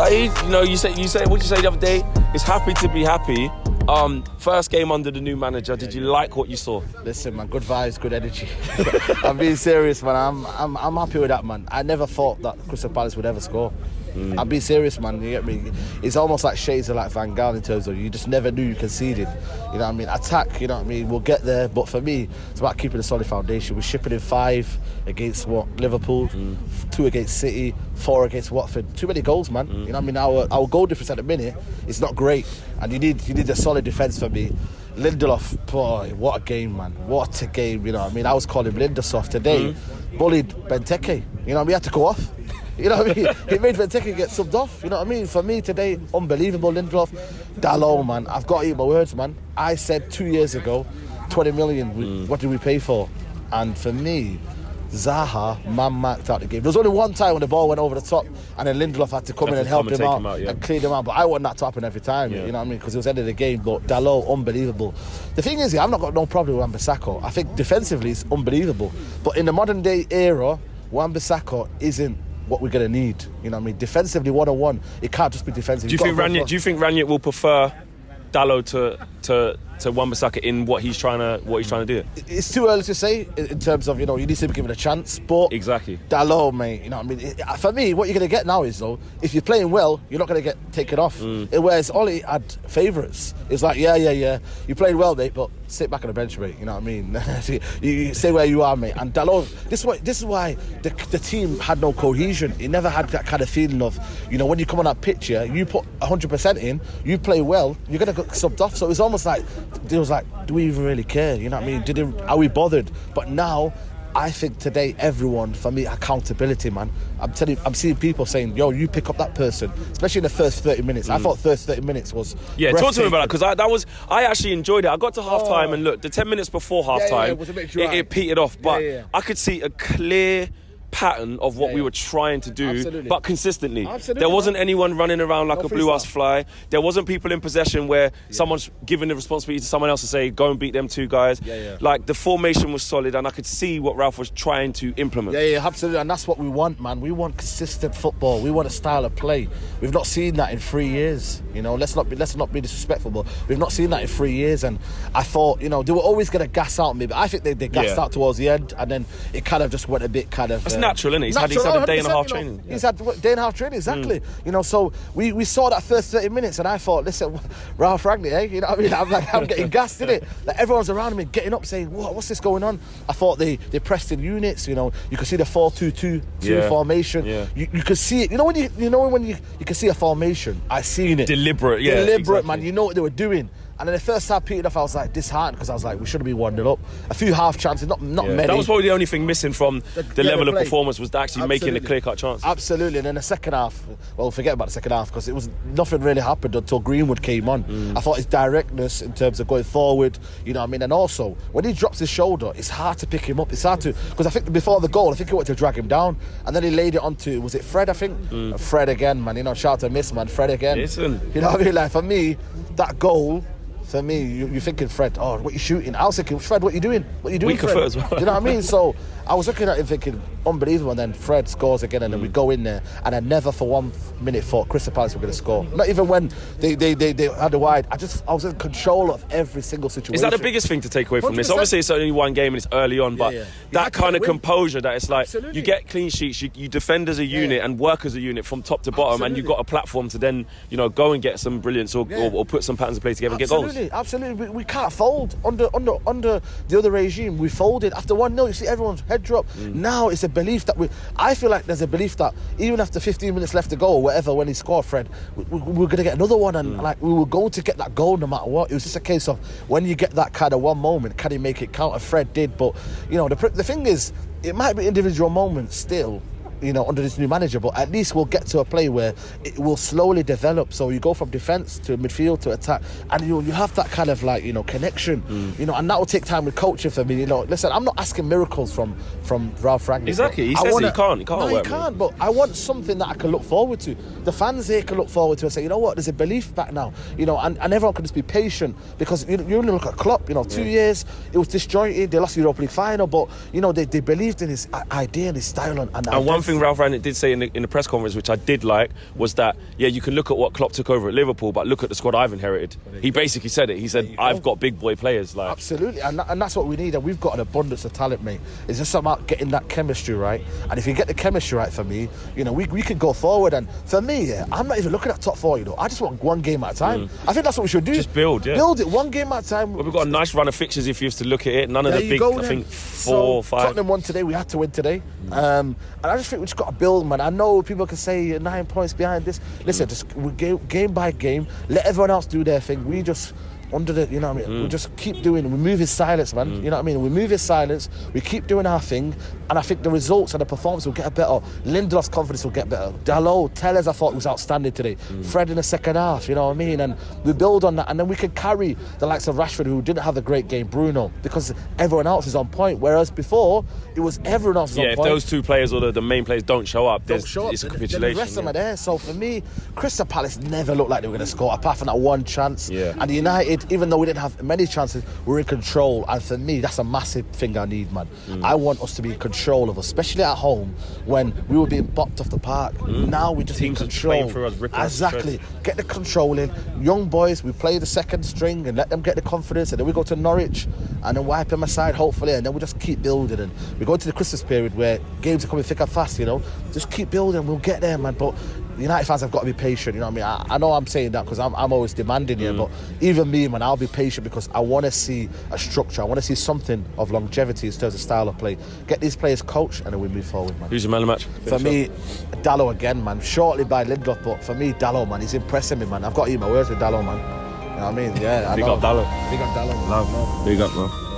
Saeed, you say what you say the other day? It's happy to be happy. First game under the new manager. Did you like what you saw? Listen, man, good vibes, good energy. I'm being serious, man. I'm happy with that, man. I never thought that Crystal Palace would ever score. I'm being serious, man. You get me? It's almost like shades of like Van Gaal in terms of you just never knew you conceded. You know what I mean? Attack, you know what I mean? We'll get there, but for me, it's about keeping a solid foundation. We're shipping in 5 against Liverpool, 2 against City, 4 against Watford. Too many goals, man. You know what I mean? Our goal difference at the minute is not great, and you need a solid defence for me. Lindelof, boy, what a game, man. What a game, you know what I mean? I was calling him Lindelof today. Bullied Benteke. You know, we had to go off. You know what I mean? He made Benteke get subbed off. You know what I mean? For me today, unbelievable. Lindelof, DALOT, man. I've got to eat my words, man. I said 2 years ago, 20 million. What did we pay for? And for me, Zaha man-marked out the game. There was only one time when the ball went over the top and then Lindelof had to come in and help him out and clean him out. But I want that to happen every time, you know what I mean? Because it was the end of the game. But DALOT, unbelievable. The thing is, I've not got no problem with Wan-Bissaka. I think defensively it's unbelievable. But in the modern day era, Wan-Bissaka isn't what we're going to need. You know what I mean? Defensively, 1-on-1. It can't just be defensive. Do you think Ranić will prefer DALOT to Wan-Bissaka in what he's trying to do? It's too early to say in terms of, you need to be given a chance, but exactly DALOT, mate, you know what I mean? For me, what you're going to get now is, though, if you're playing well, you're not going to get taken off. Whereas Ollie had favourites. It's like, yeah, you played well, mate, but sit back on the bench, mate. You know what I mean? you stay where you are, mate. And DALOT, this is why the team had no cohesion. It never had that kind of feeling of, when you come on that pitch, you put 100% in, you play well, you're going to get subbed off. So it was almost like, it was like, do we even really care? You know what I mean? Are we bothered? But now, I think today, everyone, for me, accountability, man. I'm telling you, I'm seeing people saying, yo, you pick up that person, especially in the first 30 minutes. I thought first 30 minutes was talk to me about that, because I actually enjoyed it. I got to half-time and look, the 10 minutes before half-time, it petered off, but I could see a clear pattern of what we were trying to do, but consistently. There wasn't anyone running around like a blue-ass fly. There wasn't people in possession where someone's given the responsibility to someone else to say, go and beat them 2 guys. Like, the formation was solid, and I could see what Ralph was trying to implement. Yeah, absolutely, and that's what we want, man. We want consistent football. We want a style of play. We've not seen that in 3 years. Let's not be disrespectful, but we've not seen that in 3 years. And I thought, they were always going to gas out. Maybe I think they gassed out towards the end, and then it kind of just went a bit kind of. That's natural, isn't it? He's had a day and a half training. He's had a day and a half training, exactly. So we saw that first 30 minutes, and I thought, listen, Ralph Rangnick, you know what I mean? I'm getting gassed, innit? Like, everyone's around me getting up, saying, what's this going on? I thought they pressed in units. You could see the 4-2-2 formation. You could see it. When you can see a formation. I seen it. Deliberate, exactly. Man. You know what they were doing. And then the first time petered off, I was like disheartened, because I was like, we should have been 1-0 up. A few half chances, not many. That was probably the only thing missing from the level of performance, was actually making a clear-cut chance. Absolutely. And then the second half, well, forget about the second half, because nothing really happened until Greenwood came on. I thought his directness in terms of going forward, you know what I mean? And also, when he drops his shoulder, it's hard to pick him up. It's hard to, because I think before the goal, I think he wanted to drag him down, and then he laid it onto, was it Fred, I think? Fred again, man. Shout out to Miss, man. Fred again. Listen. You know what I mean? Like, for me, that goal, for me, you're thinking, Fred, what you shooting? I was thinking, Fred, what you doing? What you doing, Weaker Fred? foot as well. You know what I mean? So I was looking at him thinking, unbelievable. And then Fred scores again, and then we go in there, and I never for 1 minute thought Crystal Palace were going to score. Not even when they had the wide. I was in control of every single situation. Is that the biggest thing to take away from 100%. This? Obviously, it's only one game and it's early on, but that kind of composure that it's like, you get clean sheets, you defend as a unit and work as a unit from top to bottom, and you've got a platform to then, go and get some brilliance or put some patterns in play together and get goals. Absolutely. We can't fold. Under the other regime, we folded. After 1-0, you see everyone's head drop. Now it's a belief that I feel like there's a belief that even after 15 minutes left to go or whatever, when he scored, Fred, we're going to get another one, and like, we were going to get that goal no matter what. It was just a case of, when you get that kind of one moment, can he make it count? And Fred did. But the thing is, it might be individual moments still, under this new manager, but at least we'll get to a play where it will slowly develop. So you go from defence to midfield to attack, and you have that kind of like, connection, and that will take time with coaching for me. Listen, I'm not asking miracles from Ralph Rangnick. Exactly, he says he can't. He can't, but I want something that I can look forward to. The fans here can look forward to and say, you know what, there's a belief back now, and everyone can just be patient, because you only look at Klopp, 2 years, it was disjointed, they lost the Europa League final, but they believed in his idea and his style, and one thing thing Ralph Rangnick did say in the press conference, which I did like, was that, yeah, you can look at what Klopp took over at Liverpool, but look at the squad I've inherited. He basically said it. He said, I've got big boy players. Like. Absolutely, and that's what we need, and we've got an abundance of talent, mate. It's just about getting that chemistry right, and if you get the chemistry right, for me, you know, we can go forward, and for me, yeah, I'm not even looking at top 4, you know. I just want one game at a time. I think that's what we should do. Just build, yeah. Build it one game at a time. Well, we've got a nice run of fixtures if you have to look at it. None of the big, I think, 4 or 5. Tottenham won today, we had to win today. And I just think we just got to build, man. I know people can say you're 9 points behind this. Listen, just game by game, let everyone else do their thing. We just under the, you know what I mean? We just keep doing, we move in silence, man. You know what I mean? We move in silence, we keep doing our thing, and I think the results and the performance will get better. Lindelof's confidence will get better. Dalot, Tellers, I thought was outstanding today. Fred in the second half, you know what I mean? And we build on that, and then we can carry the likes of Rashford, who didn't have a great game, Bruno, because everyone else is on point. Whereas before, it was everyone else is on point. Yeah, if those 2 players or the main players don't show up, it's a capitulation. The rest of them are there. So for me, Crystal Palace never looked like they were going to score, apart from that one chance. Yeah. And United, even though we didn't have many chances, we're in control, and for me that's a massive thing I need, man. I want us to be in control of us, especially at home when we were being bopped off the park. Now we just Teams in control. For us, exactly. Get the control in. Young boys, we play the second string and let them get the confidence, and then we go to Norwich and then wipe them aside, hopefully, and then we just keep building. And we go into the Christmas period where games are coming thick and fast, you know. Just keep building, we'll get there, man. But United fans have got to be patient, you know what I mean? I know I'm saying that because I'm always demanding here, but even me, man, I'll be patient because I want to see a structure. I want to see something of longevity in terms of style of play. Get these players coached, and then we move forward, man. Who's your man of the match? For me, Dalot again, man. Shortly by Lindelof, but for me, Dalot, man, he's impressing me, man. I've got to eat my words with Dalot, man. You know what I mean? Yeah, I know. Big up Dalot. Big up Dalot, man. Love. Big up, man.